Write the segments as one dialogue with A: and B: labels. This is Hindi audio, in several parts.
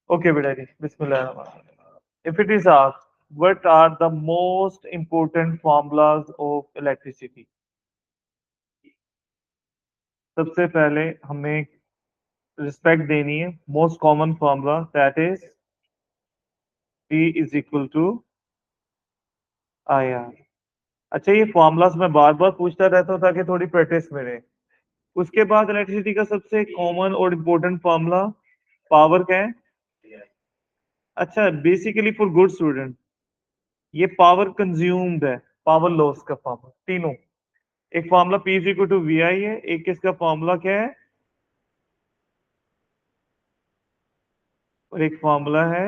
A: Okay, beta ji. Bismillah. If it is asked, what are the most important formulas of electricity? सबसे पहले हमें रिस्पेक्ट देनी है most common formula that is P is equal to I R. अच्छा, ये फॉर्मूलाज मैं बार बार पूछता रहता हूँ ताकि थोड़ी प्रैक्टिस मिले। उसके बाद इलेक्ट्रिसिटी का सबसे कॉमन और इम्पोर्टेंट फॉर्मूला पावर का है। अच्छा, बेसिकली फॉर गुड स्टूडेंट ये पावर कंज्यूम्ड है, पावर लॉस का फॉर्मूला तीनों। एक formula P is equal to V I है, एक इसका फॉर्मूला क्या है, और एक फॉर्मूला है।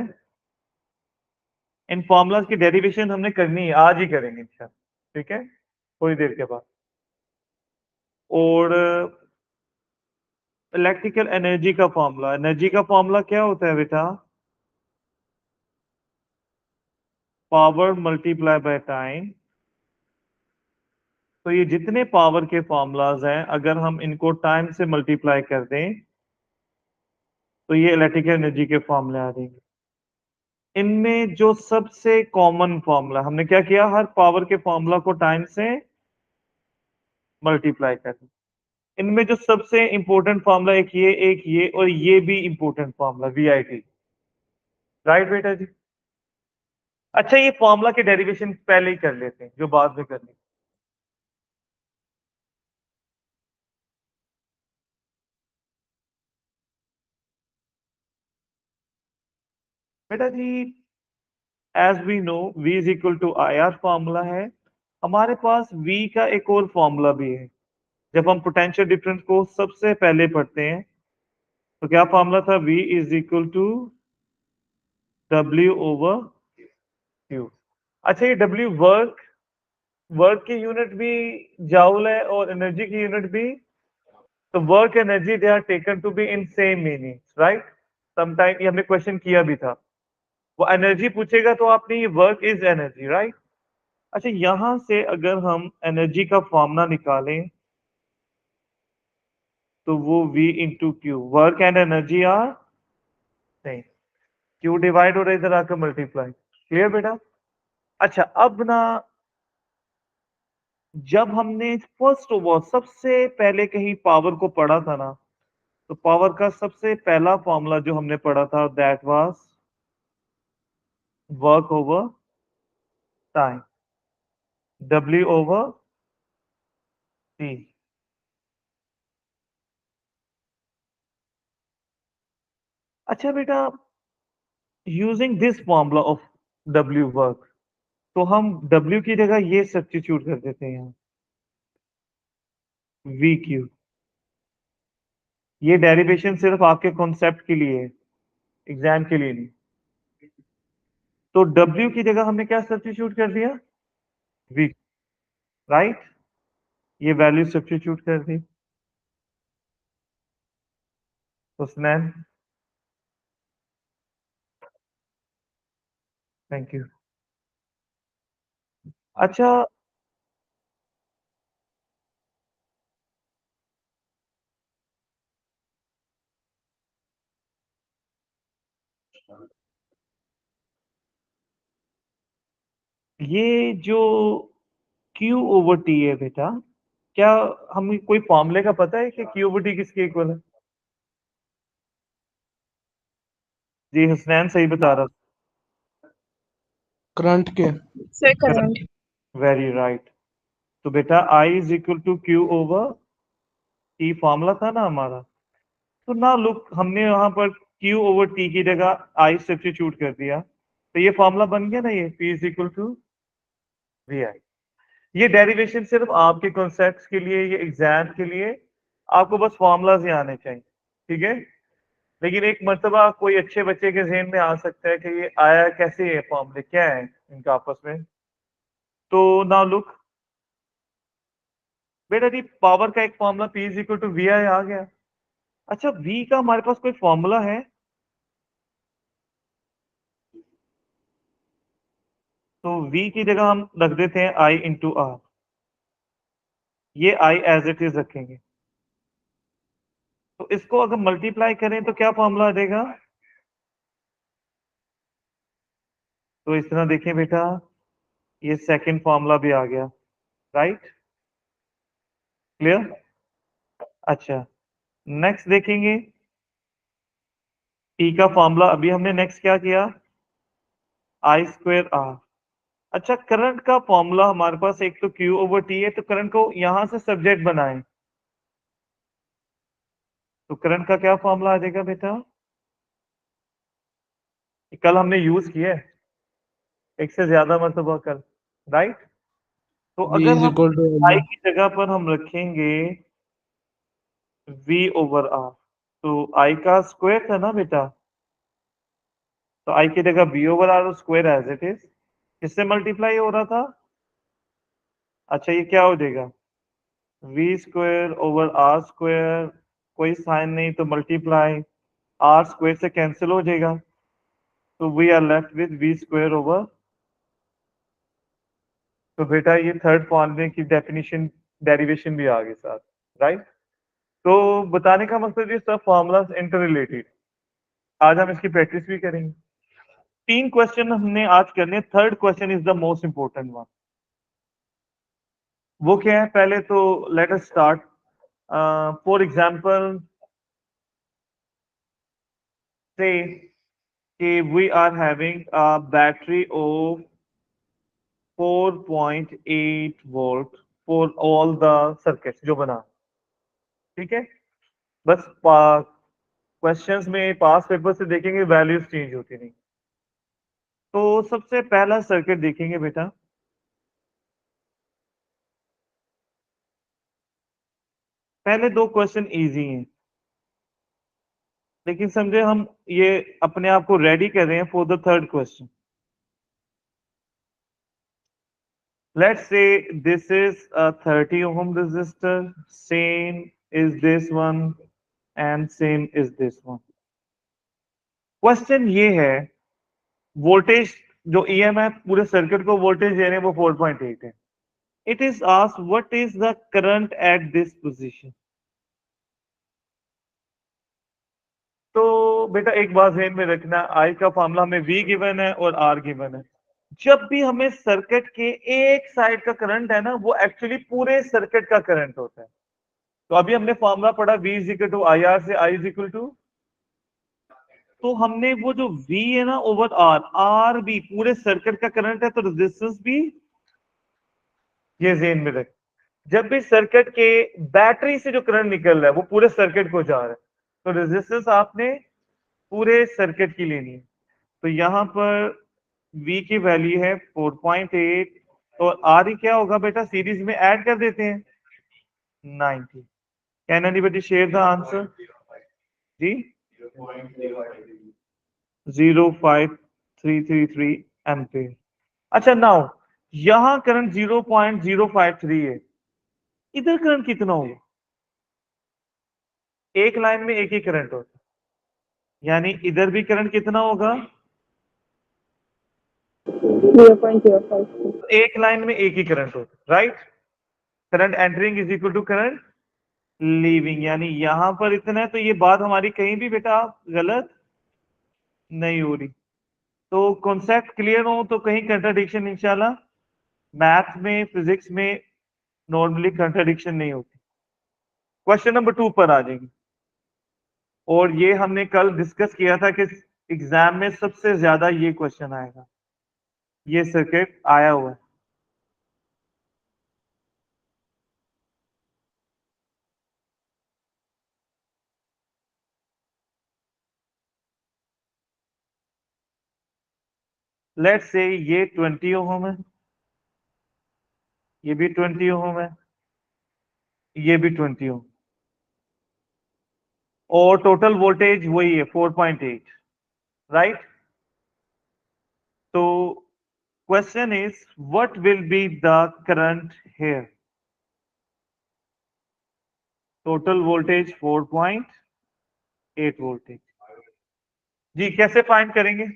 A: इन फॉर्मूलाज की डेरिवेशन हमने करनी है, आज ही करेंगे इंशाल्लाह, ठीक है, थोड़ी देर के बाद। और इलेक्ट्रिकल एनर्जी का फॉर्मूला क्या होता है बेटा, पावर मल्टीप्लाई बाय टाइम। तो ये जितने पावर के फॉर्मूलाज हैं अगर हम इनको टाइम से मल्टीप्लाई कर दें तो ये इलेक्ट्रिकल एनर्जी के फॉर्मूले आ जाएंगे। इनमें जो सबसे कॉमन फॉर्मूला हमने क्या किया, हर पावर के फॉर्मूला को टाइम से मल्टीप्लाई कर दिया। इनमें जो सबसे इंपॉर्टेंट फॉर्मूला एक ये और ये भी इंपॉर्टेंट फॉर्मूला VIT, राइट बेटा जी। अच्छा, ये फॉर्मूला के डेरिवेशन पहले ही कर लेते हैं जो बाद में करनी। बेटा जी, as we know V is equal to IR formula है। हमारे पास V का एक और फॉर्मूला भी है। जब हम पोटेंशियल डिफरेंस को सबसे पहले पढ़ते हैं तो क्या फॉर्मूला था, V is equal to W over Q। अच्छा, ये W वर्क वर्क की यूनिट भी जाउल है और एनर्जी की यूनिट भी। तो work energy they are taken to be in same meaning, right. Sometime ये हमने क्वेश्चन किया भी था, वो एनर्जी पूछेगा तो आपने ये वर्क इज एनर्जी, राइट। अच्छा, यहां से अगर हम एनर्जी का फॉर्मूला निकालें तो वो V into Q, work and energy are same. Q divide हो रहा है, इधर आकर मल्टीप्लाई। क्लियर बेटा। अच्छा, अब ना जब हमने फर्स्ट ऑफ ऑल सबसे पहले कहीं पावर को पढ़ा था ना, तो पावर का सबसे पहला फॉर्मूला जो हमने पढ़ा था that was work over time, W over T। अच्छा बेटा, using this formula of W work, तो हम W की जगह ये सब्स्टिट्यूट कर देते हैं यहाँ, VQ। ये डेरिवेशन सिर्फ आपके कॉन्सेप्ट के लिए है, एग्जाम के लिए नहीं। तो W की जगह हमने क्या सब्स्टिट्यूट कर दिया, V, राइट। ये वैल्यू सब्स्टिट्यूट कर दी। Husnain, thank you. अच्छा, ये जो Q ओवर T है बेटा, क्या हमें कोई फॉर्मूले का पता है कि Q ओवर T किसके इक्वल है? जी, हुसनैन सही बता रहा
B: करंट के।
C: से
A: था,
C: करंट।
A: Very right. तो बेटा I is equal to Q over T formula था ना हमारा। तो ना लुक, हमने यहाँ पर Q ओवर T की जगह I सब्स्टिट्यूट कर दिया, तो ये फॉर्मूला बन गया ना, ये P is equal to VI। ये डेरिवेशन सिर्फ आपके कॉन्सेप्ट्स के लिए, ये एग्जाम के लिए, आपको बस फॉर्मूलाज ही आने चाहिए, ठीक है। लेकिन एक मर्तबा कोई अच्छे बच्चे के जहन में आ सकता है कि ये आया कैसे, ये फॉर्मूले क्या है इनका आपस में। तो नाउ लुक बेटा जी, पावर का एक formula P is equal to VI आ गया। अच्छा, V का हमारे पास कोई फॉर्मूला है? तो V की जगह हम रख देते हैं I इंटू R। ये I एज इट इज रखेंगे, तो इसको अगर मल्टीप्लाई करें तो क्या फॉर्मूला देगा, तो इस तरह देखें बेटा, ये सेकंड फॉर्मूला भी आ गया, राइट? क्लियर? अच्छा, नेक्स्ट देखेंगे T का फॉर्मूला। अभी हमने नेक्स्ट क्या किया, I स्क्वायर R। अच्छा, करंट का फॉर्मूला हमारे पास एक तो Q ओवर T है, तो करंट को यहां से सब्जेक्ट बनाएं, तो करंट का क्या फॉर्मूला आ जाएगा बेटा? कल हमने यूज किया है एक से ज्यादा मरतबा कल, राइट? तो
B: V
A: अगर
B: इज
A: हम
B: इक्वल टू
A: I की जगह पर हम रखेंगे V ओवर R, तो I का स्क्वायर था ना बेटा, तो I की जगह V over R square as it is, किससे मल्टीप्लाई हो रहा था? अच्छा, ये क्या हो जाएगा, V square over R square, कोई साइन नहीं तो मल्टीप्लाई, R स्क्वायर से कैंसिल हो जाएगा, तो we are left with V square over. तो बेटा ये थर्ड फॉर्मूले की डेफिनेशन डेरिवेशन भी आ गई साथ, राइट? तो बताने का मकसद ये सब फॉर्मूलाज इंटर रिलेटेड, आज हम इसकी प्रैक्टिस भी करेंगे। 3 क्वेश्चन हमने आज करने, third question is the most important one. वो क्या है, पहले तो let us start. For example से कि we are having a battery of 4.8 volt for all the circuits जो बना, ठीक है? बस क्वेश्चंस में पास पेपर से देखेंगे वैल्यूज चेंज होती नहीं। तो सबसे पहला सर्किट देखेंगे बेटा, पहले 2 क्वेश्चन इजी हैं, लेकिन समझे हम ये अपने आप को रेडी कर रहे हैं for the third question. Let's say this is a 30 ohm resistor, same is this one and same is this one। Question ये है, वोल्टेज जो ईएमएफ पूरे सर्किट को वोल्टेज दे रहे हैं वो 4.8 है। It is asked what is the current at this position. तो बेटा एक बात ध्यान में रखना, आई का फार्मूला हमें वी गिवन है और आर गिवन है। जब भी हमें सर्किट के एक साइड का करंट है ना, वो एक्चुअली पूरे सर्किट का करंट होता है। तो अभी हमने फॉर्मूला पढ़ा V is equal to I R से I इज इक्वल टू, तो हमने वो जो V है ना ओवर R, R भी पूरे सर्किट का करंट है, तो रेजिस्टेंस भी ये ज़हन में रख। जब भी सर्किट के बैटरी से जो करंट निकल रहा है वो पूरे सर्किट को जा रहा है, तो रेजिस्टेंस आपने पूरे सर्किट की लेनी है। तो यहाँ पर V की वैल्यू है 4.8 और R ही क्या होगा बेटा, सीरीज में ऐड कर देते हैं 90। Can anybody share the answer? जी 05333 एम्पेयर। अच्छा, नाउ यहां करंट 0.053 है, इधर करंट कितना होगा? एक लाइन में एक ही करंट होता है, यानी इधर भी करंट कितना होगा?
C: 0.052।
A: एक लाइन में एक ही करंट होता है, right? Current entering is equal to current leaving, यानी यहां पर इतना है, तो ये बात हमारी कहीं भी बेटा गलत नहीं हो रही। तो कॉन्सेप्ट क्लियर हो तो कहीं कंट्राडिक्शन इंशाल्लाह मैथ में फिजिक्स में नॉर्मली कंट्राडिक्शन नहीं होती। क्वेश्चन नंबर 2 पर आ जाएंगे, और ये हमने कल डिस्कस किया था कि एग्जाम में सबसे ज्यादा ये क्वेश्चन आएगा, ये सर्किट आया हुआ है। लेट्स से ये 20 ओम है, ये भी 20 ओम है, ये भी 20 ओम, और टोटल वोल्टेज वही है 4.8, राइट? तो question is what will be the current here? Total voltage 4.8 voltage. जी कैसे फाइंड करेंगे?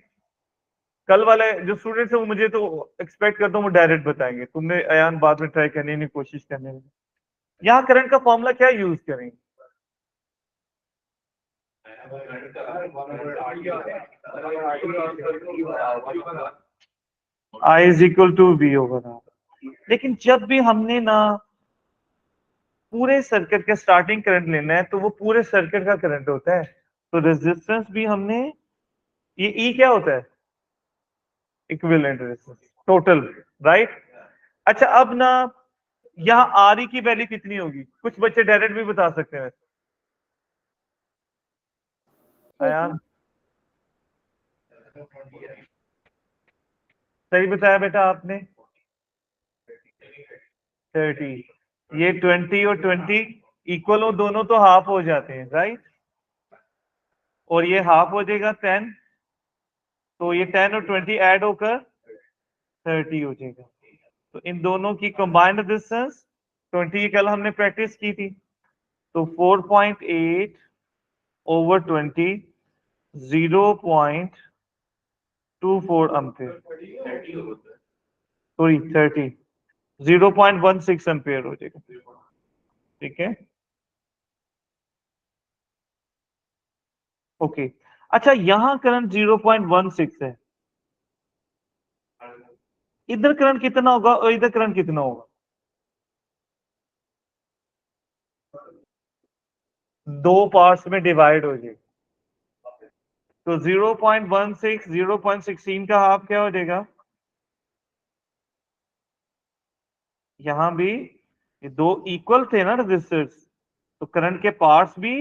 A: कल वाले जो स्टूडेंट्स है वो मुझे तो एक्सपेक्ट करता हूँ वो डायरेक्ट बताएंगे, तुमने अयान बाद में ट्राई करने की कोशिश करने में। यहाँ करंट का फॉर्मूला क्या यूज करेंगे? I is equal to V over R. लेकिन जब भी हमने ना पूरे सर्किट का स्टार्टिंग करंट लेना है तो वो पूरे सर्किट का करंट होता है, तो रेजिस्टेंस भी हमने, ये ई क्या होता है, इक्विवेलेंट रेजिस्टेंस टोटल, राइट। अच्छा अब ना यहाँ आर ई की वैल्यू कितनी होगी, कुछ बच्चे डायरेक्ट भी बता सकते हैं।
B: थर्टी।
A: आयान सही बताया बेटा आपने, 30। ये 20 और 20 इक्वल हो, दोनों तो हाफ हो जाते हैं, राइट। और ये हाफ हो जाएगा 10, तो ये 10 और 20 ऐड होकर 30 हो जाएगा। तो इन दोनों की कंबाइंड रेजिस्टेंस 20 की कल हमने प्रैक्टिस की थी, तो 4.8 ओवर 20, 0.24 एम्पेयर, सॉरी 30, 0.16 एम्पेयर हो जाएगा, ठीक है। ओके, अच्छा यहां करंट 0.16 है, इधर करंट कितना होगा और इधर करंट कितना होगा, दो पार्ट्स में डिवाइड हो जाएगा। तो 0.16 0.16 का हाफ क्या हो जाएगा, यहां भी ये दो इक्वल थे ना रेजिस्टर्स, तो करंट के पार्ट्स भी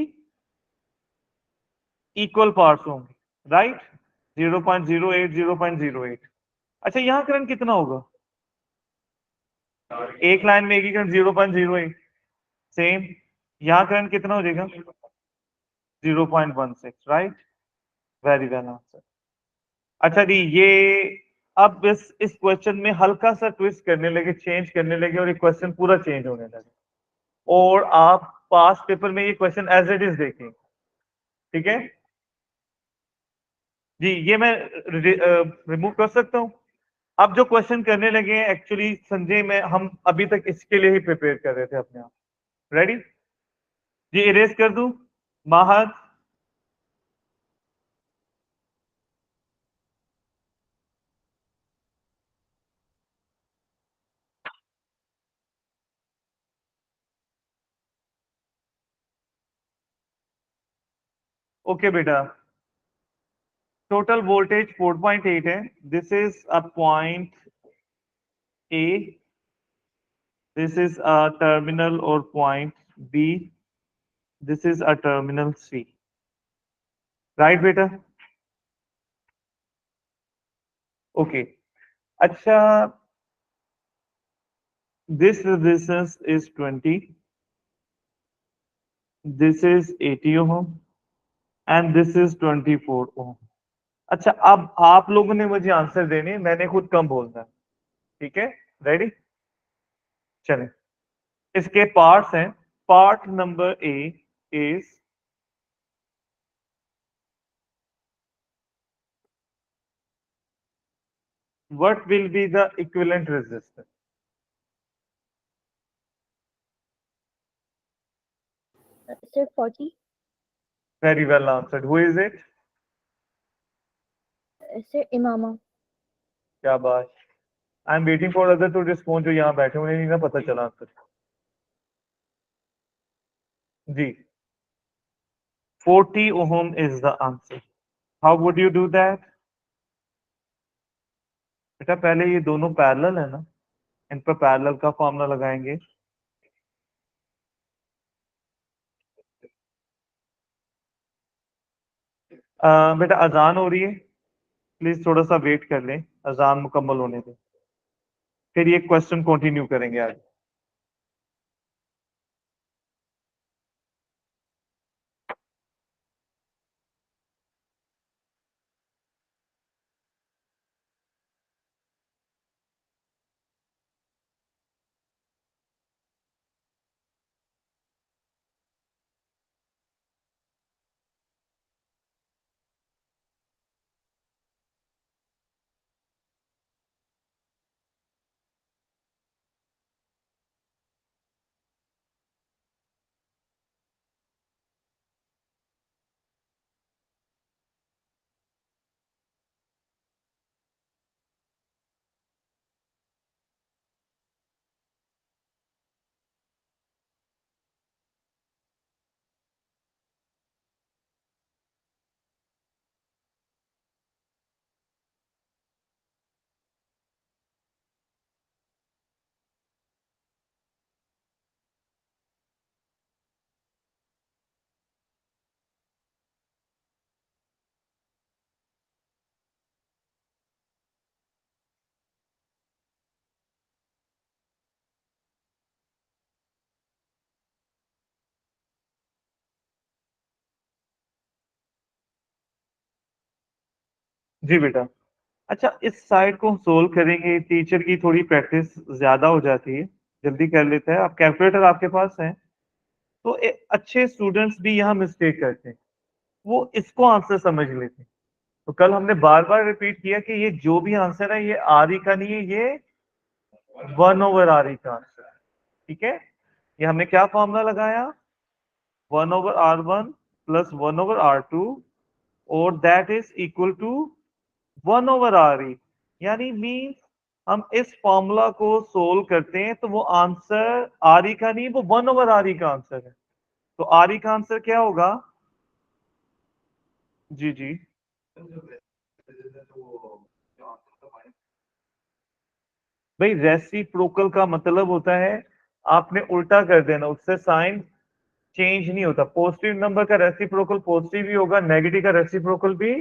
A: इक्वल पार्ट्स होंगे, राइट। 0.08 0.08। अच्छा यहां करंट कितना होगा, एक लाइन में एक ही करंट 0.08, सेम। यहां करंट कितना हो जाएगा, 0.16, राइट। Very well answer. अच्छा जी, ये अब इस क्वेश्चन में हल्का सा ट्विस्ट करने लगे, चेंज करने लगे, और ये क्वेश्चन पूरा चेंज होने लगे, और आप पास पेपर में ये क्वेश्चन एज इट इज देखें, ठीक है जी। ये मैं रिमूव कर सकता हूं। अब जो क्वेश्चन करने लगे हैं एक्चुअली संजय में, हम अभी तक इसके लिए ही प्रिपेयर कर रहे थे अपने आप। रेडी जी, इरेज कर दूं माहद। ओके बेटा, टोटल वोल्टेज 4.8 है, this is a point A, this is a terminal और point B, this is a terminal C, right बेटा। ओके, अच्छा this resistance is 20, this is 80 ohm and this is 24 ohm। अच्छा अब आप लोगों ने मुझे आंसर देने, मैंने खुद कम बोलना है, ठीक है। रेडी, चलें। इसके पार्ट्स हैं, part number A is what will be the equivalent resistance।
B: Sir 40।
A: very well answered, who is it,
B: sir Imama.
A: क्या बात। I am waiting for other to respond, जो यहाँ बैठे उन्हें नहीं ना पता चला आंसर जी। 40 ohm is the answer। how would you do that, बेटा पहले ये दोनों पैरेलल है ना, इन पर पैरेलल का फॉर्मूला लगाएंगे। बेटा अजान हो रही है, प्लीज थोड़ा सा वेट कर लें, अजान मुकम्मल होने दें, फिर ये क्वेश्चन कंटिन्यू करेंगे आज। जी बेटा। अच्छा, इस साइड को सोल्व करेंगे, टीचर की थोड़ी प्रैक्टिस ज्यादा हो जाती है, जल्दी कर लेते हैं। आप कैलकुलेटर आपके पास है तो अच्छे स्टूडेंट्स भी यहाँ मिस्टेक करते हैं, वो इसको आंसर समझ लेते हैं। तो कल हमने बार बार रिपीट किया कि ये जो भी आंसर है ये आर ई का नहीं है, ये 1/r का आंसर है। ठीक है, ये हमने क्या फॉर्मूला लगाया, 1/r1 प्लस 1/r2 और that is equal to 1/r e। यानी मीन हम इस फॉर्मूला को सोल्व करते हैं तो वो आंसर आर ई का नहीं, वो 1/r e का आंसर है। तो आर ई का आंसर क्या होगा? जी जी। भाई रेसिप्रोकल का मतलब होता है आपने उल्टा कर देना, उससे साइन चेंज नहीं होता। पॉजिटिव नंबर का रेसिप्रोकल पॉजिटिव ही होगा, नेगेटिव का रेसिप्रोकल भी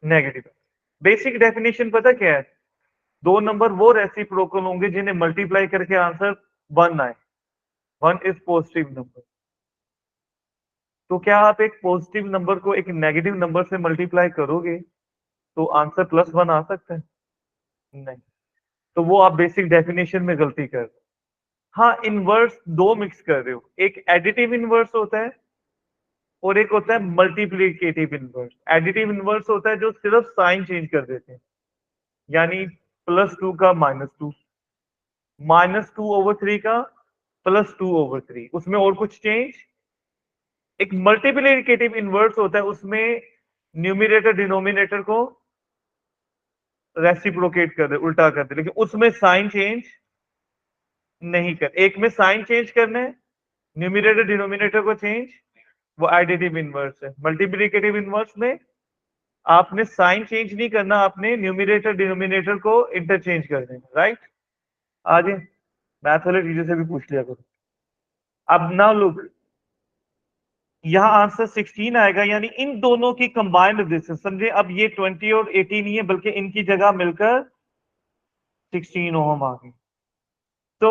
A: नेगेटिव। बेसिक डेफिनेशन पता क्या है? दो नंबर वो रेसिप्रोकल होंगे जिन्हें मल्टीप्लाई करके आंसर 1 आए। 1 इज पॉजिटिव नंबर। तो क्या आप एक पॉजिटिव नंबर को एक नेगेटिव नंबर से मल्टीप्लाई करोगे तो आंसर +1 आ सकता है? नहीं। तो वो आप बेसिक डेफिनेशन में गलती कर रहे हो। हाँ, इनवर्स दो मिक्स कर रहे हो, एक एडिटिव इनवर्स होता है और एक होता है मल्टीप्लीकेटिव इनवर्स। एडिटिव इनवर्स होता है जो सिर्फ साइन चेंज कर देते हैं, यानी +2 का -2, -2/3 का +2/3, उसमें और कुछ चेंज। एक मल्टीप्लीकेटिव इनवर्स होता है, उसमें न्यूमिनेटर डिनोमिनेटर को रेसिप्रोकेट कर दे, उल्टा कर दे, लेकिन उसमें साइन चेंज नहीं कर। एक में साइन चेंज करना है, न्यूमिनेटर डिनोमिनेटर को चेंज, वो एडिटिव इनवर्स है। मल्टीप्लीकेटिव इनवर्स में आपने साइन चेंज नहीं करना, आपने न्यूमिनेटर डिनोमिनेटर को इंटरचेंज कर देना। राइट? आगे मैथ वाले टीचर से भी पूछ लिया करो। अब नाउ लुक, यहाँ आंसर 16 आएगा, यानी इन दोनों की कंबाइंड रेजिस्टेंस समझे। अब ये 20 और 80 नहीं है, बल्कि इनकी जगह मिलकर 16 ओहम आ गई। तो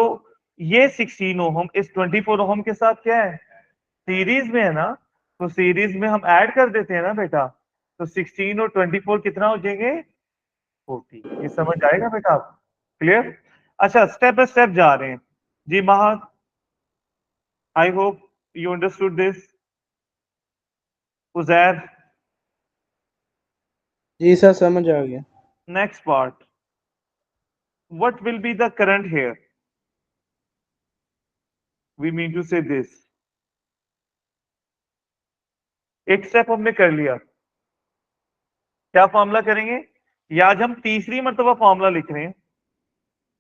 A: ये 16 ओहम इस 24 ओहम के साथ क्या है, सीरीज में है ना, तो सीरीज में हम ऐड कर देते हैं ना बेटा। तो 16 और 24 कितना हो जाएंगे? 40। ये समझ आएगा बेटा आप? क्लियर? अच्छा, स्टेप बाय स्टेप जा रहे हैं। जी Maha, I hope you understood this. Uzair,
C: जी सर, समझ आ गया।
A: Next part, what will be the current here? We mean to say this। एक स्टेप हमने कर लिया, क्या फॉर्मूला करेंगे? या आज हम तीसरी मर्तबा फॉर्मूला लिख रहे हैं।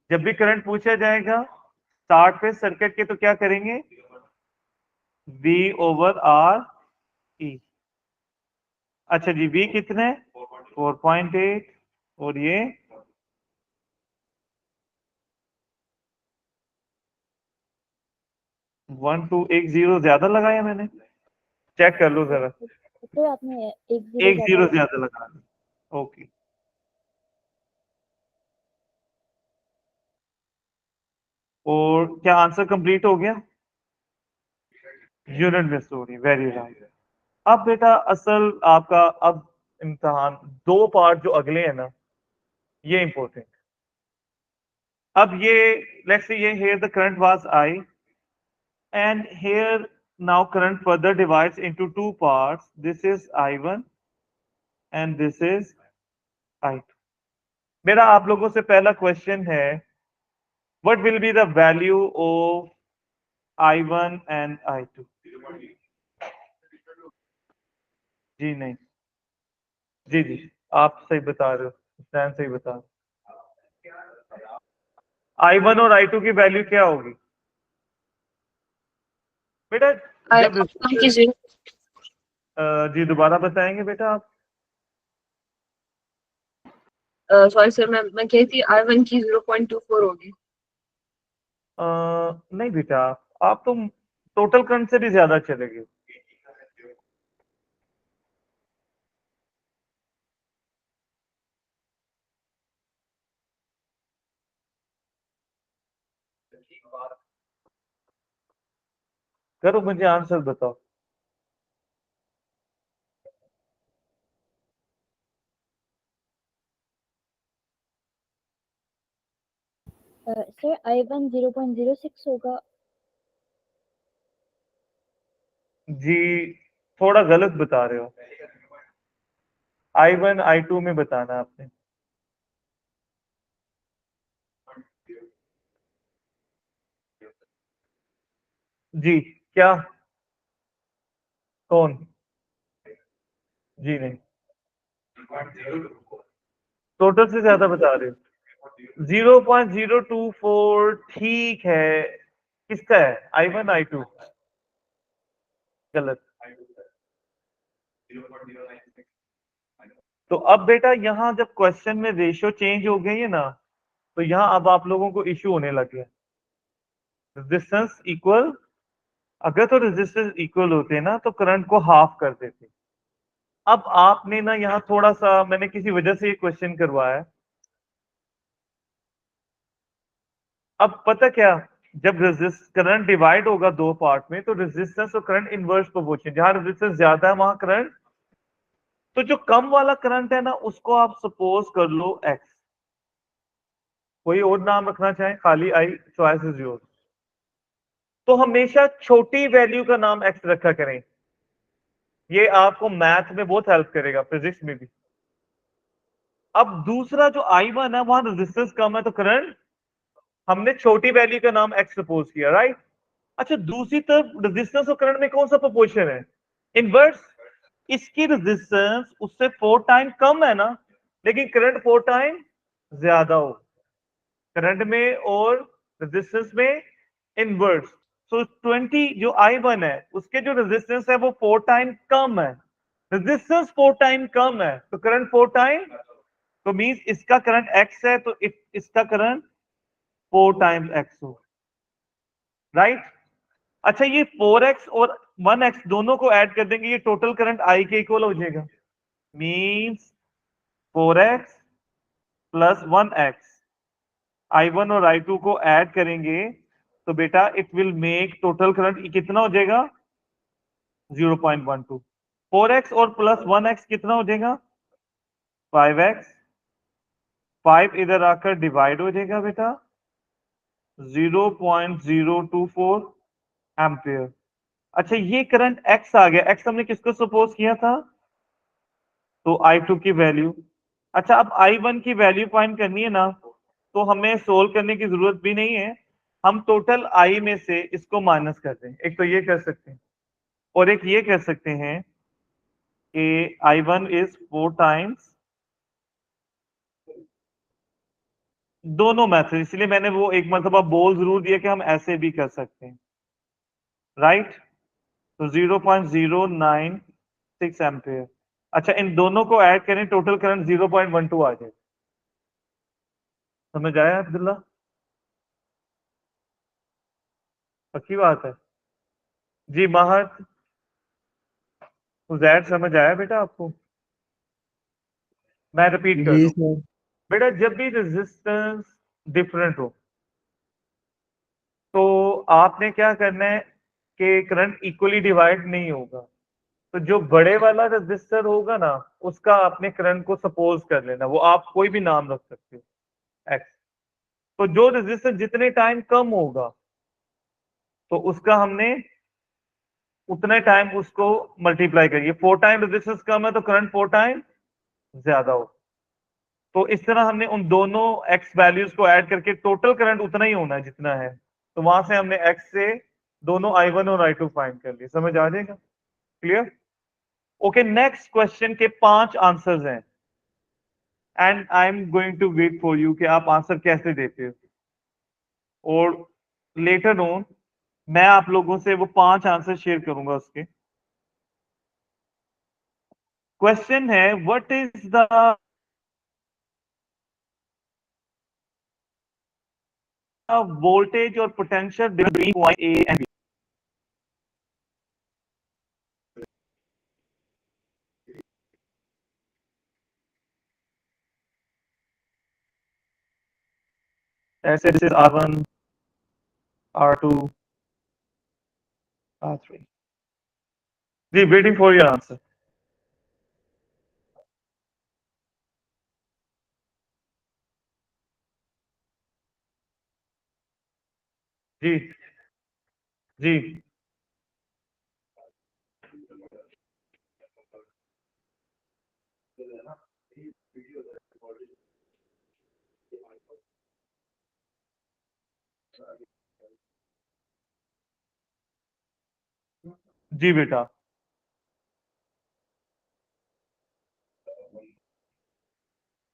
A: जब भी करंट पूछा जाएगा स्टार्ट पे सर्किट के, तो क्या करेंगे? V/R E। अच्छा जी, V कितने? 4.8 और ये 1 2 एक जीरो ज्यादा लगाया मैंने, चेक कर लो जरा।
B: सर आपने एक जीरो
A: एक
B: ज्यादा
A: जीरो
B: लगा
A: ज्यादा लगा। ओके, और क्या आंसर कंप्लीट हो गया? यूनिट में स्टोरी, वेरी राइट। अब बेटा असल आपका अब इम्तहान, दो पार्ट जो अगले हैं ना, ये इंपॉर्टेंट। अब ये लेट्स से ये here the current was I and here now current further divides into two parts, this is I1 and this is I2। मेरा आप लोगों से पहला क्वेश्चन है, what will be the value of I1 and I2? जी नहीं, जी जी, आप सही बता रहे हो, स्टैन सही बता रहे हो। I1 और I2 की वैल्यू क्या होगी बेटा? जब जी दोबारा बताएंगे बेटा आप?
D: सॉरी सर, मैं कही थी I1 की 0.24 होगी।
A: नहीं बेटा, आप तो टोटल करंट से भी ज्यादा चले गए। करो, मुझे आंसर बताओ।
B: सर I1 0.06 होगा।
A: जी थोड़ा गलत बता रहे हो, I1 I2 में बताना आपने। जी क्या, कौन? जी नहीं, टोटल से ज्यादा बता रहे हो। 0.024 ठीक है, किसका है? I1 I2? गलत। तो अब बेटा यहाँ जब क्वेश्चन में रेशियो चेंज हो गई है ना, तो यहाँ अब आप लोगों को इश्यू होने लग गया। रेजिस्टेंस इक्वल, अगर तो रेजिस्टेंस इक्वल होते ना तो करंट को हाफ कर देते। अब आपने ना यहाँ थोड़ा सा, मैंने किसी वजह से ये क्वेश्चन करवाया है। अब पता क्या, जब रेजिस्ट करंट डिवाइड होगा दो पार्ट में, तो रेजिस्टेंस और करंट इनवर्स प्रोपोर्शन, जहां रेजिस्टेंस ज्यादा है वहां करंट, तो जो कम वाला करंट है ना उसको आप सपोज कर लो एक्स, कोई और नाम रखना चाहे, खाली आई, चॉइस इज योर। तो हमेशा छोटी वैल्यू का नाम एक्स रखा करें, ये आपको मैथ में बहुत हेल्प करेगा, फिजिक्स में भी। अब दूसरा जो I1 है वहां रेजिस्टेंस कम है तो करंट, हमने छोटी वैल्यू का नाम एक्स सपोज किया, राइट। अच्छा दूसरी तरफ रेजिस्टेंस और करंट में कौन सा प्रोपोर्शन है? इनवर्स। इसकी रेजिस्टेंस उससे 4 टाइम कम है ना, लेकिन करंट 4 टाइम ज्यादा हो, करंट में और रेजिस्टेंस में इनवर्स। सो 20 जो I1 है उसके जो रेजिस्टेंस है वो 4 टाइम कम है, रेजिस्टेंस 4 टाइम कम है तो करंट 4 टाइम, तो मींस इसका करंट एक्स है तो इसका करंट 4 टाइम्स एक्स हो, राइट। अच्छा ये 4x और 1x दोनों को ऐड कर देंगे, ये टोटल करंट I के इक्वल हो जाएगा, means 4x plus 1x। I1 और I2 को ऐड करेंगे तो बेटा it will make total current कितना हो जाएगा? 0.12। 4x और प्लस 1x कितना हो जाएगा? 5x। 5 इधर आकर डिवाइड हो जाएगा बेटा, 0.024 एम्पियर। अच्छा ये करंट x आ गया, x हमने किसको सपोज किया था? तो I2 की वैल्यू। अच्छा अब I1 की वैल्यू फाइंड करनी है ना, तो हमें सोल्व करने की जरूरत भी नहीं है, हम टोटल I में से इसको माइनस कर दें। एक तो ये कर सकते हैं और एक ये कर सकते हैं कि I1 इज 4 टाइम्स, दोनों मैथड, इसलिए मैंने वो एक मरतबा बोल जरूर दिया कि हम ऐसे भी कर सकते हैं, राइट। तो 0.096 एम्पियर। अच्छा इन दोनों को ऐड करें, टोटल करंट 0.12 आ जाए। समझ आया अब्दुल्ला? पक्की बात है जी। महत, उजैर समझ आया बेटा आपको? मैं रिपीट कर
C: जी
A: दूं
C: सर।
A: बेटा, जब भी रेजिस्टेंस डिफरेंट हो तो आपने क्या करना है कि करंट इक्वली डिवाइड नहीं होगा, तो जो बड़े वाला रजिस्टर होगा ना उसका आपने करंट को सपोज कर लेना, वो आप कोई भी नाम रख सकते हो एक्स। तो जो रजिस्टर जितने टाइम कम होगा तो उसका हमने उतने टाइम उसको मल्टीप्लाई करिए, 4 टाइम रेजिस्टेंस कम है तो करंट 4 टाइम ज्यादा हो। तो इस तरह हमने उन दोनों एक्स वैल्यूज को ऐड करके टोटल करंट उतना ही होना है जितना है, तो वहां से हमने एक्स से दोनों I1 और I2 फाइंड कर लिए। समझ आ जाएगा? क्लियर? ओके नेक्स्ट क्वेश्चन के 5 आंसर्स हैं and I am going to wait for you कि आप आंसर कैसे देते हो, और लेटर ऑन मैं आप लोगों से वो 5 आंसर शेयर करूंगा उसके। क्वेश्चन है व्हाट इज द वोल्टेज और potential between point A and B. ऐसे this is R1 R2 R3। जी वेटिंग फॉर योर आंसर। जी जी जी बेटा,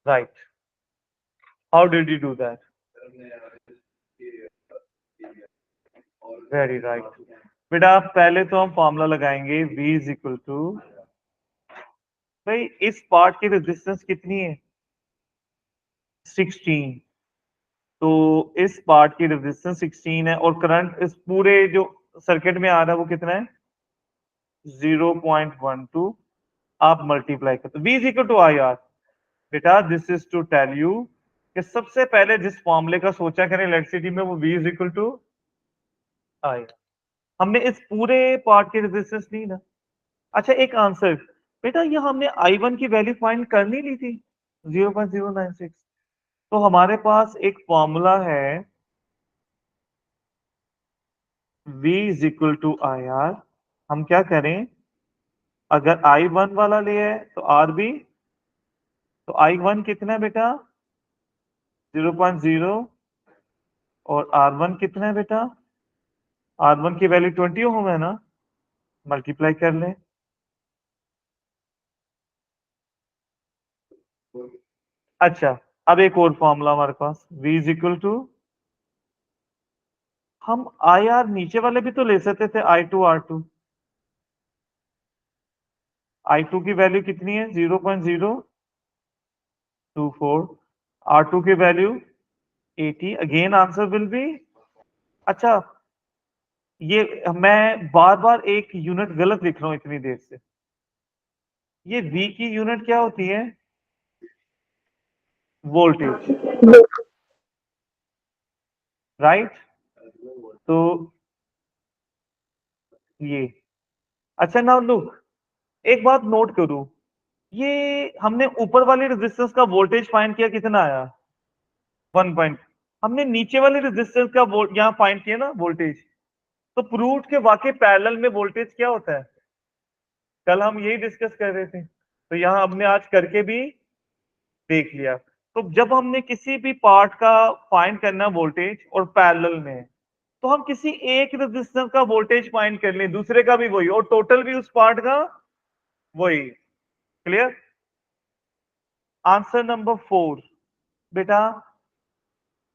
A: right. How did you do that? Very right. बेटा पहले तो हम फॉर्मूला लगाएंगे v इज इक्वल टू, भाई इस पार्ट की रेजिस्टेंस कितनी है? 16। तो इस पार्ट की रेजिस्टेंस 16 है और करंट इस पूरे जो सर्किट में आ रहा है वो कितना है? 0.12। आप मल्टीप्लाई करते v is equal to I R. बेटा this is to tell you कि सबसे पहले जिस फॉर्मूले का सोचा करें इलेक्ट्रिसिटी में वो v इज इक्वल टू आई। हमने इस पूरे पार्ट की रेजिस्टेंस ली ना। अच्छा एक आंसर, बेटा ये हमने I1 की वैल्यू फाइंड कर नहीं ली थी 0.096। तो हमारे पास एक फॉर्मूला है V is equal to I R. हम क्या करें, अगर I1 वाला ले है तो आर भी, तो I1 कितना है बेटा? 0.0। और R1 कितना है बेटा? R1 की वैल्यू 20 ओम है ना, मल्टीप्लाई कर लें। अच्छा अब एक और फॉर्मूला हमारे पास V इज इक्वल टू, हम आई आर नीचे वाले भी तो ले सकते थे, I2 की वैल्यू कितनी है? 0.024। R2 की value 80। Again answer will be, अच्छा ये मैं बार बार एक यूनिट गलत लिख रहा हूं इतनी देर से। ये V की यूनिट क्या होती है? Voltage, right. तो ये, अच्छा नाउ लुक, एक बात नोट करो, ये हमने ऊपर वाली रेजिस्टेंस का वोल्टेज फाइंड किया, कितना आया? 1 पॉइंट। हमने नीचे वाली रेजिस्टेंस का यहाँ फाइंड किया ना वोल्टेज। तो प्रूव के वाकई पैरेलल में वोल्टेज क्या होता है? कल हम यही डिस्कस कर रहे थे, तो यहाँ हमने आज करके भी देख लिया। तो जब हमने किसी भी पार्ट का फाइंड करना वोल्टेज और पैरेलल में, तो हम किसी एक रेजिस्टेंस का वोल्टेज फाइंड कर लें, दूसरे का भी वही और टोटल भी उस पार्ट का वही। क्लियर? Answer number 4। बेटा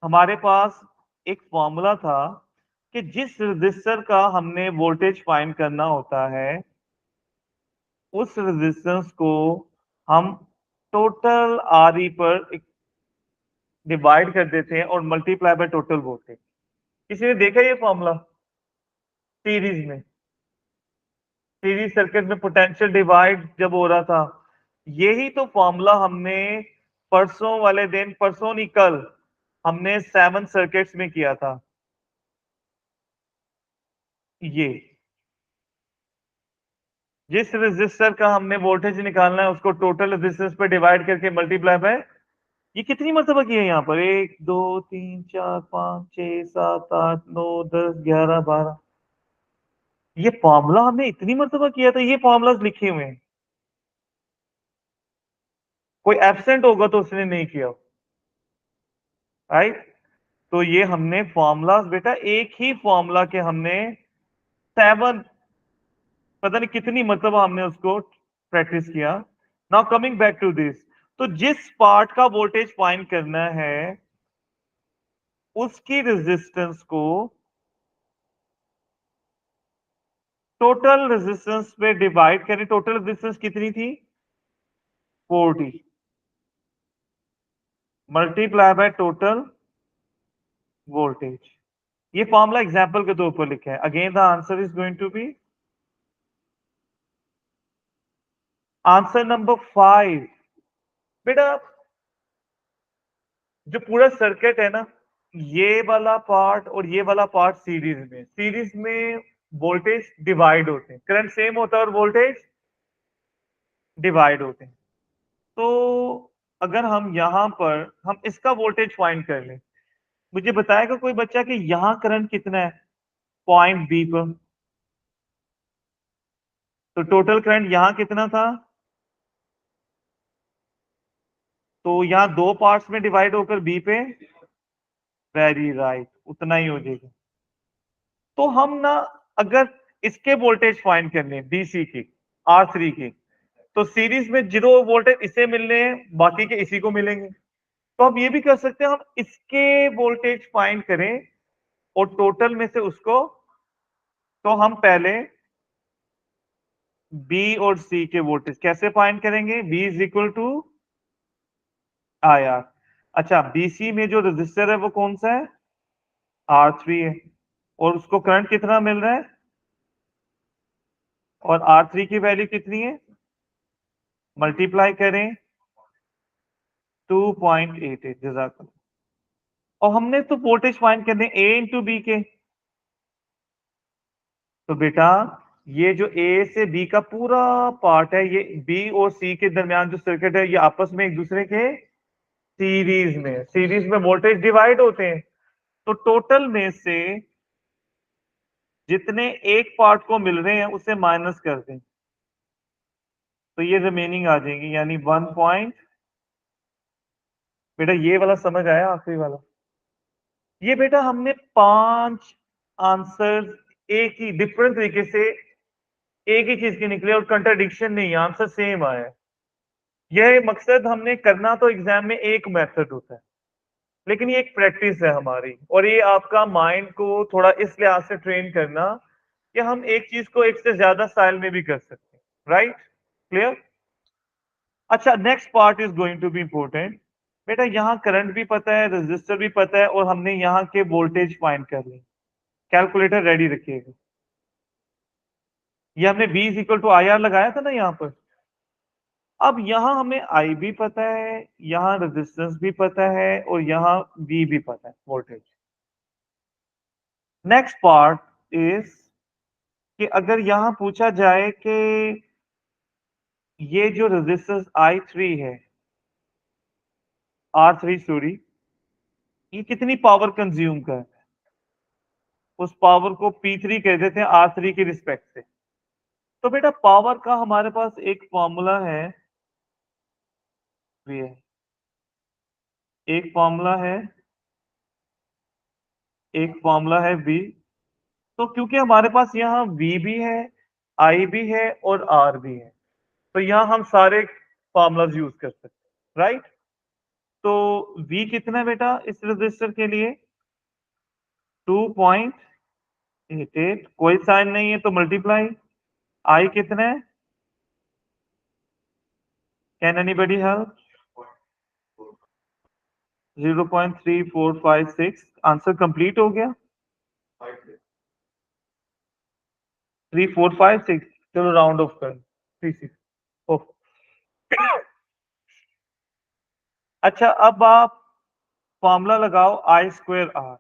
A: हमारे पास एक फॉर्मूला था कि जिस रजिस्टर का हमने वोल्टेज फाइंड करना होता है उस रेजिस्टेंस को हम टोटल आर ई पर डिवाइड कर देते हैं और मल्टीप्लाई बाय टोटल वोल्टेज। किसी ने देखा ये फॉर्मूला सीरीज में? सीरीज सर्किट में पोटेंशियल डिवाइड जब हो रहा था, यही तो फॉर्मूला हमने परसों वाले दिन, परसों नहीं कल, हमने 7 सर्किट्स में किया था। ये जिस रेजिस्टर का हमने वोल्टेज निकालना है उसको टोटल रेजिस्टेंस पे डिवाइड करके मल्टीप्लाई बाय, ये कितनी मरतबा की है यहाँ पर? 1 2 3 4 5 6 7 8 9 10 11 12, ये फॉर्मूला हमने इतनी मरतबा किया था। ये फॉर्मूलाज लिखे हुए हैं, कोई एब्सेंट होगा तो उसने नहीं किया, राइट। तो ये हमने फॉर्मूलाज बेटा एक ही फॉर्मूला के हमने 7, पता नहीं कितनी मरतबा हमने उसको प्रैक्टिस किया। Now coming back to this, तो जिस पार्ट का वोल्टेज फाइंड करना है उसकी रेजिस्टेंस को टोटल रेजिस्टेंस पे डिवाइड करें। टोटल रेजिस्टेंस कितनी थी? 40 मल्टीप्लाई बाय टोटल वोल्टेज। ये फॉर्मूला एग्जांपल के तौर पर लिखा है। Again the answer is going to be answer number 5। बेटा जो पूरा सर्किट है ना, ये वाला पार्ट और ये वाला पार्ट सीरीज में वोल्टेज डिवाइड होते हैं, करंट सेम होता है और वोल्टेज डिवाइड होते हैं। तो अगर हम यहां पर हम इसका वोल्टेज फाइंड कर लें, मुझे बताएगा कोई बच्चा कि यहाँ करंट कितना है पॉइंट बी पर? तो टोटल करंट यहाँ कितना था? तो यहाँ 2 पार्ट्स में डिवाइड होकर बी पे, वेरी राइट, उतना ही हो जाएगा। तो हम ना अगर इसके वोल्टेज फाइंड करने डीसी की, R3 की, तो सीरीज में 0 वोल्टेज इसे मिलने हैं, बाकी के इसी को मिलेंगे। तो हम ये भी कर सकते हैं, हम इसके वोल्टेज फाइंड करें और टोटल में से उसको, तो हम पहले बी और सी के वोल्टेज कैसे फाइंड करेंगे? B is equal to IR। अच्छा, बीसी में जो रजिस्टर है वो कौन सा है? R3 है, और उसको करंट कितना मिल रहा है? और R3 की वैल्यू कितनी है? मल्टीप्लाई करें 2.88, जजाक। और हमने तो वोल्टेज फाइंड करने A इंटू बी के, तो बेटा ये जो A से B का पूरा पार्ट है, ये B और C के दरमियान जो सर्किट है, ये आपस में एक दूसरे के सीरीज में वोल्टेज डिवाइड होते हैं। तो टोटल में से जितने एक पार्ट को मिल रहे हैं उसे माइनस कर दें, तो ये रिमेनिंग आ जाएगी, यानी 1 पॉइंट। बेटा ये वाला समझ आया? आखिरी वाला ये बेटा हमने 5 आंसर एक ही डिफरेंट तरीके से एक ही चीज के निकले और कंट्राडिक्शन नहीं, आंसर सेम आया। यह मकसद हमने करना तो एग्जाम में एक मेथड होता है, लेकिन ये एक प्रैक्टिस है हमारी, और ये आपका माइंड को थोड़ा इस लिहाज से ट्रेन करना कि हम एक चीज को एक से ज्यादा स्टाइल में भी कर सकते हैं। राइट? क्लियर? अच्छा, next part is going to be important. बेटा यहाँ करंट भी पता है, रेजिस्टर भी पता है, और हमने यहाँ के वोल्टेज फाइंड कर लिए। कैलकुलेटर रेडी रखिएगा। ये हमने V is equal to IR लगाया था ना यहाँ पर। अब यहाँ हमें I भी पता है, यहाँ रेजिस्टेंस भी पता है, और यहाँ V भी पता है, वोल्टेज। नेक्स्ट पार्ट इज कि अगर यहाँ पूछा जाए कि ये जो रेजिस्टेंस I3 है, R3 सॉरी, ये कितनी पावर कंज्यूम कर है, उस पावर को P3 कह देते हैं R3 के रिस्पेक्ट से। तो बेटा पावर का हमारे पास एक फॉर्मूला है, ये एक फॉर्मूला है, एक फॉर्मूला है V। तो क्योंकि हमारे पास यहाँ V भी है, I भी है और R भी है, तो यहाँ हम सारे फॉर्मूलाज यूज कर सकते हैं। राइट? तो V कितना है बेटा इस रजिस्टर के लिए? 2.88, कोई साइन नहीं है तो मल्टीप्लाई। I कितना है? Can anybody help? 0.3456। Answer complete हो गया। 3456, चलो राउंड ऑफ कर 36। अच्छा, अब आप फॉर्मूला लगाओ I²R।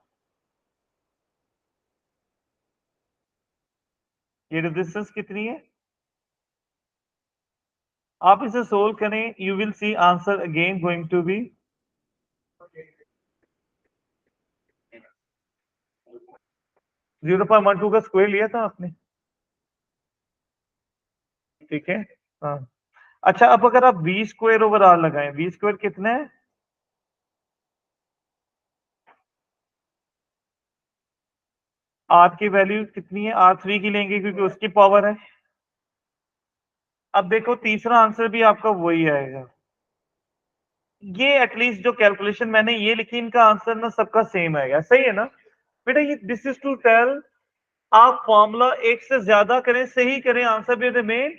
A: ये रेजिस्टेंस कितनी है? आप इसे सोल्व करें, you will see answer again going to be 0.12 का स्क्वायर लिया था आपने, ठीक है? हाँ। अच्छा, अब अगर आप V² ओवर R लगाएं, V² कितना है? R की वैल्यू कितनी है? R3 की लेंगे क्योंकि उसकी पावर है। अब देखो तीसरा आंसर भी आपका वही आएगा। ये एटलीस्ट जो कैलकुलेशन मैंने ये लिखी, इनका आंसर ना सबका सेम आएगा, सही है ना बेटा? ये दिस इज टू टेल आप फॉर्मूला एक से ज्यादा करें, सही करें, आंसर भी रिमेन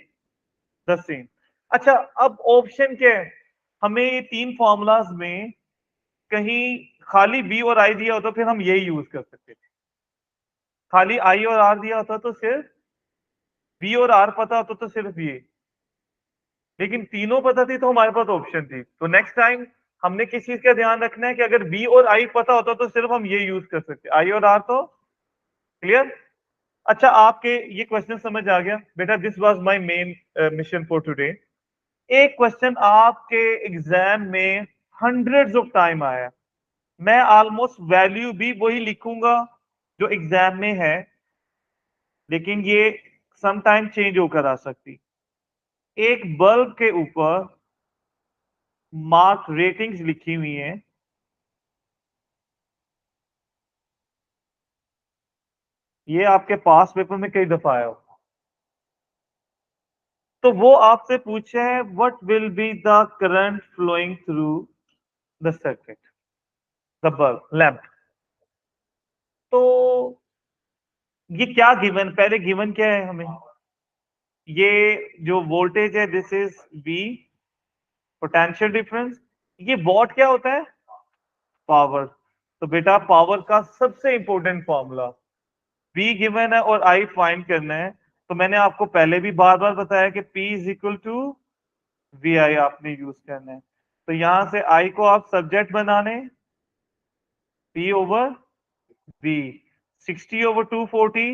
A: द सेम। अच्छा, अब ऑप्शन क्या है? हमें ये 3 फॉर्मूलाज में कहीं खाली बी और आई दिया होता फिर हम यही यूज कर सकते थे। खाली आई और आर दिया होता तो सिर्फ बी और आर पता होता तो सिर्फ ये, लेकिन तीनों पता थी तो हमारे पास ऑप्शन थी। तो नेक्स्ट टाइम हमने किस चीज का ध्यान रखना है कि अगर बी और आई पता होता तो सिर्फ हम ये यूज कर सकते, आई और आर। तो क्लियर? अच्छा, आपके ये क्वेश्चन समझ आ गया बेटा? This was my main mission for today. एक क्वेश्चन आपके एग्जाम में हंड्रेड्स ऑफ टाइम आया, मैं ऑलमोस्ट वैल्यू भी वही लिखूंगा जो एग्जाम में है, लेकिन ये सम टाइम चेंज होकर आ सकती। एक बल्ब के ऊपर मार्क रेटिंग्स लिखी हुई हैं, ये आपके पास पेपर में कई दफा आया हो। तो वो आपसे पूछे हैं what will be the current flowing through the circuit, the bulb lamp. तो ये क्या गिवन, पहले गिवन क्या है हमें, ये जो वोल्टेज है this is V, potential difference. ये वॉट क्या होता है, पावर। तो बेटा पावर का सबसे इंपॉर्टेंट फॉर्मूला V गिवन है और I फाइंड करना है। तो मैंने आपको पहले भी बार बार बताया कि P is equal to VI आपने यूज करना है। तो यहां से I को आप सब्जेक्ट बनाने, P over V, 60 over 240,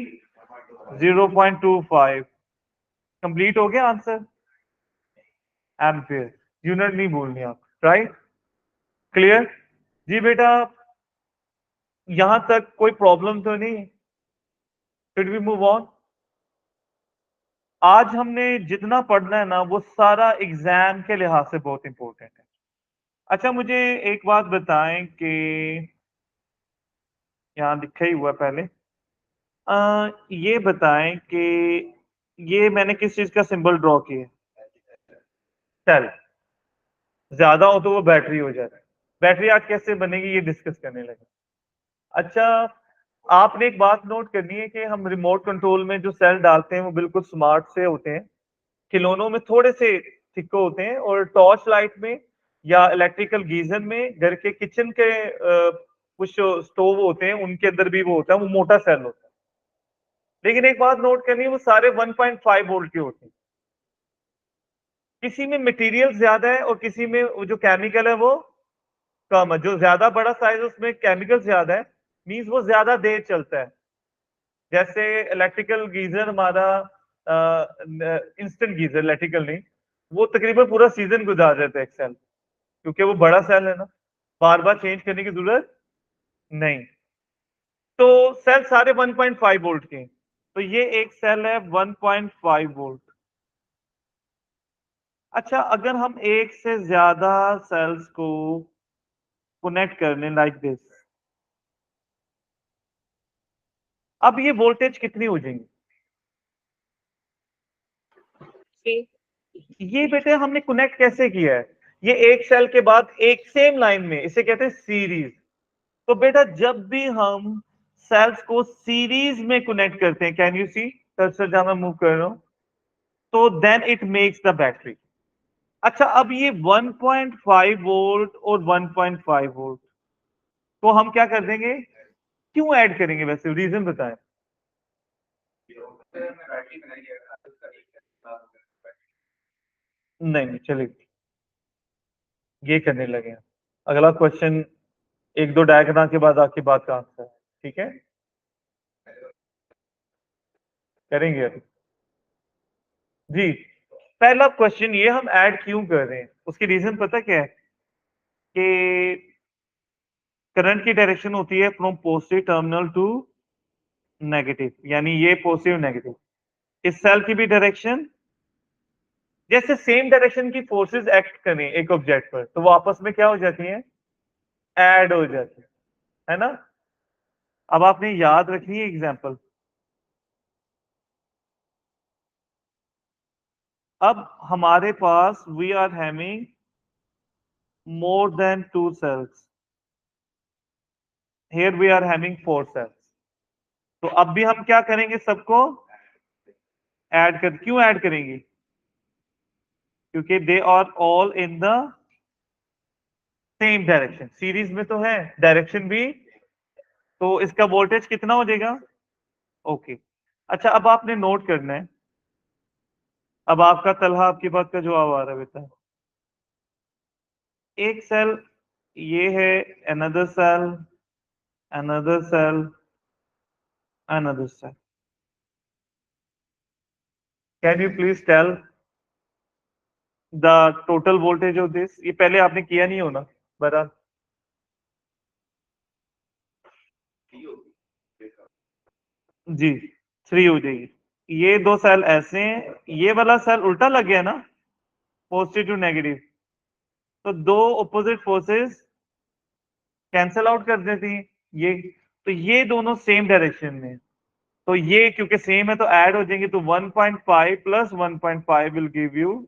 A: 0.25, complete हो गया आंसर। एम्पियर, यूनिट नहीं भूलनी आप, राइट, क्लियर। जी बेटा, यहां तक कोई प्रॉब्लम तो नहीं, शुड वी मूव ऑन। आज हमने जितना पढ़ना है ना वो सारा एग्जाम के लिहाज से बहुत इंपॉर्टेंट है। अच्छा मुझे एक बात बताएं कि यहाँ लिखा ही हुआ पहले, ये बताएं कि ये मैंने किस चीज का सिंबल ड्रॉ किया, सेल। ज्यादा हो तो वो बैटरी हो जाता है। बैटरी आज कैसे बनेगी ये डिस्कस करने लगे। अच्छा, आपने एक बात नोट करनी है कि हम रिमोट कंट्रोल में जो सेल डालते हैं वो बिल्कुल स्मार्ट से होते हैं, खिलौनों में थोड़े से थिको होते हैं, और टॉर्च लाइट में या इलेक्ट्रिकल गीजर में, घर के किचन के कुछ स्टोव होते हैं उनके अंदर भी वो होता है, वो मोटा सेल होता है। लेकिन एक बात नोट करनी है, वो सारे 1.5 वोल्ट के होते हैं। किसी में मटेरियल ज्यादा है और किसी में वो जो केमिकल है वो कम है। जो ज्यादा बड़ा साइज उसमें केमिकल ज्यादा है, मींस वो ज्यादा देर चलता है। जैसे इलेक्ट्रिकल गीजर हमारा, इंस्टेंट गीजर इलेक्ट्रिकल नहीं, वो तकरीबन पूरा सीजन गुजार देता है एक सेल, क्योंकि वो बड़ा सेल है ना, बार बार चेंज करने की जरूरत नहीं। तो सेल सारे 1.5 वोल्ट के हैं। तो ये एक सेल है 1.5 वोल्ट। अच्छा, अगर हम एक से ज्यादा सेल्स को कनेक्ट करने लाइक दिस, अब ये वोल्टेज कितनी हो जाएंगी। ये बेटे हमने कनेक्ट कैसे किया है, ये एक सेल के बाद एक सेम लाइन में, इसे कहते हैं सीरीज। तो बेटा जब भी हम सेल्स को सीरीज में कनेक्ट करते हैं, कैन यू सी कर्सर जहां मैं मूव कर रहा हूं, तो then it makes the battery. अच्छा, अब ये 1.5 वोल्ट और 1.5 वोल्ट तो हम क्या कर देंगे, क्यों ऐड करेंगे, वैसे रीजन बताएं। नहीं नहीं चलिए, ये करने लगे हैं। अगला क्वेश्चन एक दो डायग्राम के बाद आपकी बात का आंसर है, ठीक है, करेंगे अभी। जी, पहला क्वेश्चन ये, हम ऐड क्यों कर रहे हैं, उसकी रीजन पता क्या है कि करंट की डायरेक्शन होती है from positive terminal to negative, यानी ये पॉजिटिव नेगेटिव। इस सेल की भी डायरेक्शन, जैसे सेम डायरेक्शन की फोर्सेस एक्ट करें एक ऑब्जेक्ट पर तो वो आपस में क्या हो जाती हैं, ऐड हो जाती है ना। अब आपने याद रखनी है एग्जांपल। अब हमारे पास we are having more than 2 cells, here we are having 4 cells। तो अब भी हम क्या करेंगे, सबको ऐड कर, क्यों ऐड करेंगे, क्योंकि they are all in the same direction, series में तो है, डायरेक्शन भी, तो इसका वोल्टेज कितना हो जाएगा, ओके। अच्छा, अब आपने नोट करना है, अब आपका तलहा आपकी बात का जवाब आ रहा है बेटा। एक सेल ये है, another cell, another cell, another cell, can you please tell the total voltage of this। ये पहले आपने किया नहीं होना बरा, जी 3 हो जाएगी। ये दो सेल ऐसे हैं, ये वाला सेल उल्टा लग गया ना, पॉजिटिव टू नेगेटिव, तो दो ऑपोजिट फोर्सेस कैंसिल आउट कर देती हैं ये, तो ये दोनों सेम डायरेक्शन में, तो ये क्योंकि सेम है तो ऐड हो जाएंगे, तो 1.5 प्लस 1.5 विल गिव यू,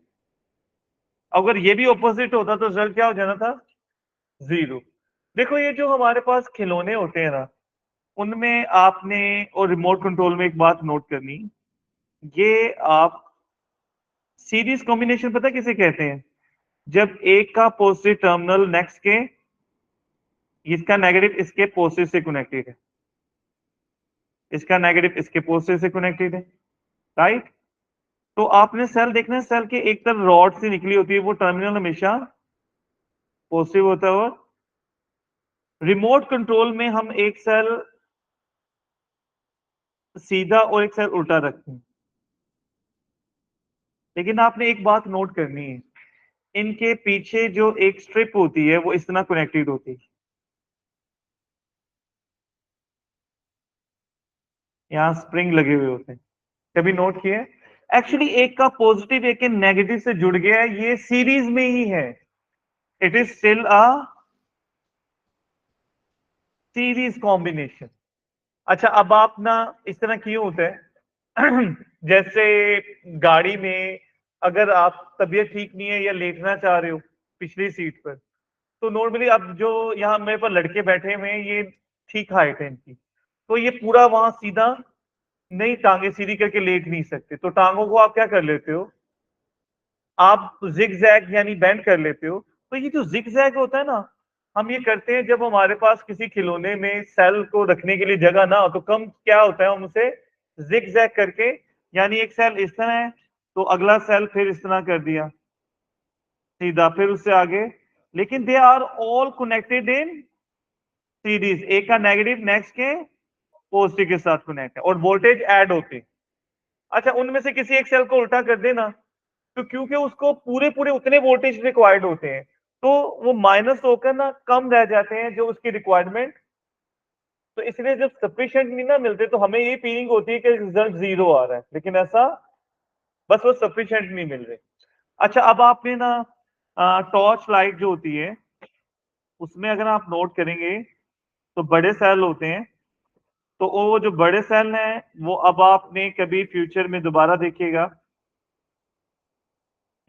A: अगर ये भी ऑपोजिट होता तो रिजल्ट क्या हो जाना था, 0। देखो ये जो हमारे पास खिलौने होते हैं ना, उनमें आपने और रिमोट कंट्रोल में एक बात नोट करनी, ये आप सीरीज कॉम्बिनेशन पता किसे कहते हैं, जब एक का पॉजिटिव टर्मिनल नेक्स्ट के, इसका नेगेटिव इसके पॉजिटिव से कनेक्टेड है, इसका नेगेटिव इसके पॉजिटिव से कनेक्टेड है, राइट। तो आपने सेल देखना है, सेल के एक तरफ रॉड से निकली होती है, वो टर्मिनल हमेशा पॉजिटिव होता है, और रिमोट कंट्रोल में हम एक सेल सीधा और एक सेल उल्टा रखते हैं, लेकिन आपने एक बात नोट करनी है, इनके पीछे जो एक स्ट्रिप होती है वो इस तरह कनेक्टेड होती है, यहाँ स्प्रिंग लगे हुए होते हैं, कभी नोट किया है? एक्चुअली एक का पॉजिटिव एक के नेगेटिव से जुड़ गया है, ये सीरीज में ही है, it is still a series combination. अच्छा अब आप ना इस तरह क्यों होता है जैसे गाड़ी में अगर आप तबीयत ठीक नहीं है या लेटना चाह रहे हो पिछली सीट पर, तो नॉर्मली अब जो यहाँ मेरे पर लड़के बैठे हुए हैं ये ठीक हाइट है इनकी, तो ये पूरा वहां सीधा नहीं, टांगे सीधी करके लेट नहीं सकते, तो टांगों को आप क्या कर लेते हो, आप जिग जैग यानी बेंड कर लेते हो। तो ये जो जिग जैग होता है ना, हम ये करते हैं जब हमारे पास किसी खिलौने में सेल को रखने के लिए जगह ना हो, तो कम क्या होता है हम उसे जिग जैग करके, यानी एक सेल इस तरह है तो अगला सेल फिर इस तरह कर दिया सीधा, फिर उससे आगे, लेकिन they are all connected in series, एक का नेगेटिव नेक्स्ट के पॉजिटिव के साथ कनेक्ट है और वोल्टेज ऐड होते हैं। अच्छा उनमें से किसी एक सेल को उल्टा कर देना, तो क्योंकि उसको पूरे पूरे उतने वोल्टेज रिक्वायर्ड होते हैं, तो वो माइनस होकर ना कम रह जाते हैं जो उसकी रिक्वायरमेंट, तो इसलिए जब सफिशिएंट नहीं ना मिलते तो हमें ये फीलिंग होती है कि रिजल्ट 0 आ रहा है, लेकिन ऐसा बस वो सफिशिएंट नहीं मिल रहे। अच्छा अब आपने ना टॉर्च लाइट जो होती है उसमें अगर आप नोट करेंगे तो बड़े सेल होते हैं, तो वो जो बड़े सेल हैं वो अब आपने कभी फ्यूचर में दोबारा देखिएगा,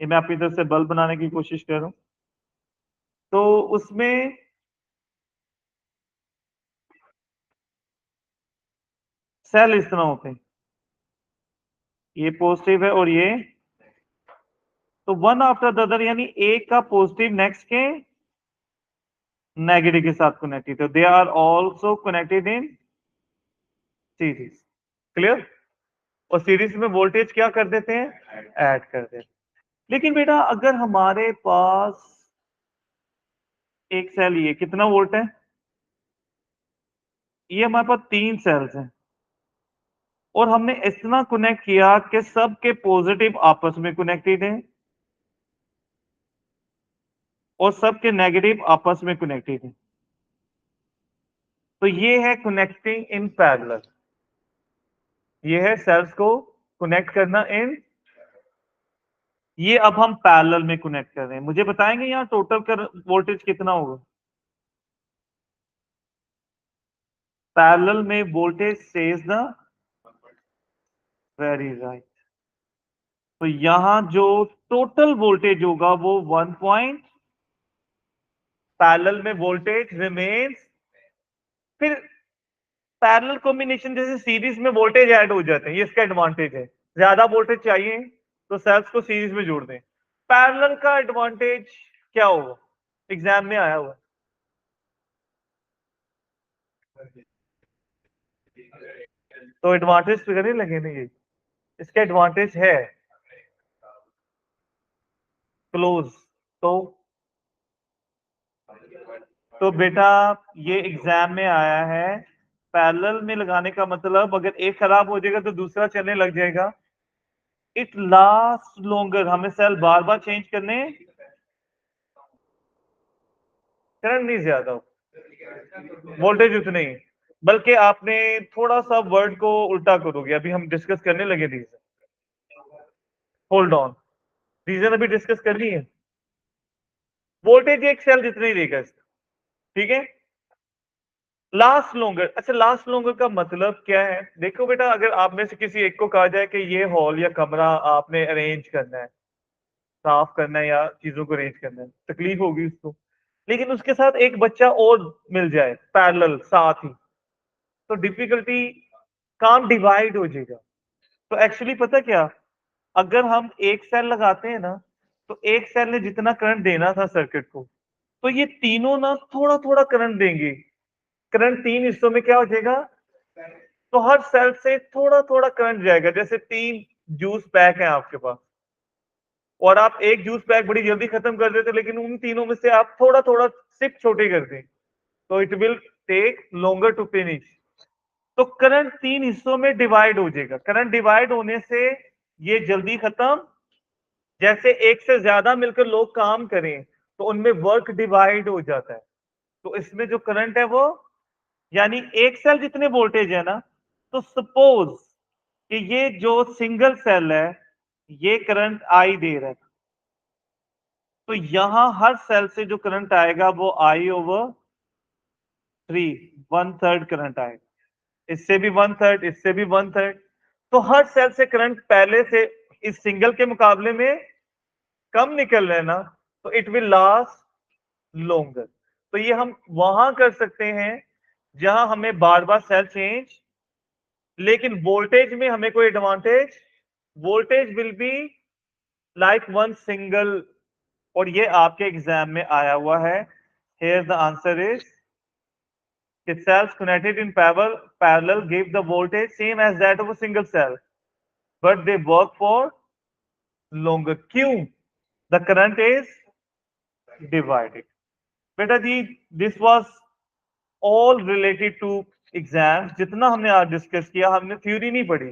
A: ये मैं अपनी तरफ से बल्ब बनाने की कोशिश कर रहा हूं, तो उसमें सेल इस तरह होते हैं, ये पॉजिटिव है और ये, तो वन आफ्टर द अदर, यानी एक का पॉजिटिव नेक्स्ट के नेगेटिव के साथ कनेक्टेड है, they are also connected in series, clear. और सीरीज में वोल्टेज क्या कर देते हैं, ऐड कर देते हैं। लेकिन बेटा अगर हमारे पास एक सेल, ये कितना वोल्ट है, ये हमारे पास 3 सेल्स हैं और हमने इतना कनेक्ट किया कि सब के पॉजिटिव आपस में कनेक्टेड हैं और सब के नेगेटिव आपस में कनेक्टेड हैं, तो ये है कनेक्टिंग इन पैरेलल, ये है सेल्स को कनेक्ट करना इन, ये अब हम पैरेलल में कनेक्ट कर रहे हैं। मुझे बताएंगे यहाँ टोटल कर वोल्टेज कितना होगा, पैरेलल में वोल्टेज सेज ना, वेरी राइट, तो यहां जो टोटल वोल्टेज होगा वो 1 पॉइंट, पैरेलल में वोल्टेज रिमेन्स, फिर पैरेलल कॉम्बिनेशन जैसे सीरीज में वोल्टेज ऐड हो जाते हैं, ये इसका एडवांटेज है, ज्यादा वोल्टेज चाहिए तो सेल्स को सीरीज में जोड़ दें। पैरेलल का एडवांटेज क्या होगा, एग्जाम में आया हुआ, तो एडवांटेज तो करने लगे नहीं, ये इसका एडवांटेज है क्लोज, तो बेटा ये एग्जाम में आया है, पैरेलल में लगाने का मतलब अगर एक खराब हो जाएगा तो दूसरा चलने लग जाएगा, इट लास्ट लॉन्गर, हमें सेल बार बार चेंज करने, करंट नहीं ज्यादा हो, वोल्टेज उतने ही, बल्कि आपने थोड़ा सा वर्ड को उल्टा करोगे। अभी हम डिस्कस करने लगे रीजन, होल्ड ऑन, रीजन अभी डिस्कस करनी है। वोल्टेज एक सेल जितना ही देगा इसका, ठीक है। लास्ट लॉन्गर, अच्छा लास्ट लॉन्गर का मतलब क्या है? देखो बेटा, अगर आप में से किसी एक को कहा जाए कि ये हॉल या कमरा आपने अरेंज करना है, साफ करना है या चीजों को अरेंज करना है, तकलीफ होगी उसको। लेकिन उसके साथ एक बच्चा और मिल जाए पैरेलल साथ ही, तो डिफिकल्टी काम डिवाइड हो जाएगा। तो एक्चुअली पता क्या, अगर हम एक सेल लगाते हैं ना, तो एक सेल ने जितना करंट देना था सर्किट को, तो ये तीनों ना थोड़ा थोड़ा करंट देंगे। करंट तीन हिस्सों में क्या हो जाएगा, तो हर सेल से थोड़ा थोड़ा करंट जाएगा। जैसे 3 जूस पैक है आपके पास, और आप एक जूस पैक बड़ी जल्दी खत्म कर देते, लेकिन उन तीनों में से आप थोड़ा थोड़ा सिप छोटे कर दें, तो it will take longer to finish. तो करंट 3 हिस्सों में डिवाइड हो जाएगा। करंट डिवाइड होने से ये जल्दी खत्म। जैसे एक से ज्यादा मिलकर लोग काम करें तो उनमें वर्क डिवाइड हो जाता है। तो इसमें जो करंट है वो, यानी एक सेल जितने वोल्टेज है ना, तो सपोज कि ये जो सिंगल सेल है ये करंट आई दे रहा है, तो यहां हर सेल से जो करंट आएगा वो आई ओवर 3, 1/3 करंट आएगा। इससे भी 1/3, इससे भी 1/3। तो हर सेल से करंट पहले से इस सिंगल के मुकाबले में कम निकल रहे ना, तो इट विल लास्ट लॉन्गर। तो ये हम वहां कर सकते हैं जहां हमें बार बार सेल चेंज, लेकिन वोल्टेज में हमें कोई advantage, voltage will be like one single. और ये आपके एग्जाम में आया हुआ है। Here the answer is cells connected in parallel give the voltage same as that of a single cell, but they work for longer. क्यों? The current is divided. बेटा जी, this was all related to exams. जितना हमने आज डिस्कस किया, हमने थ्योरी नहीं पढ़ी।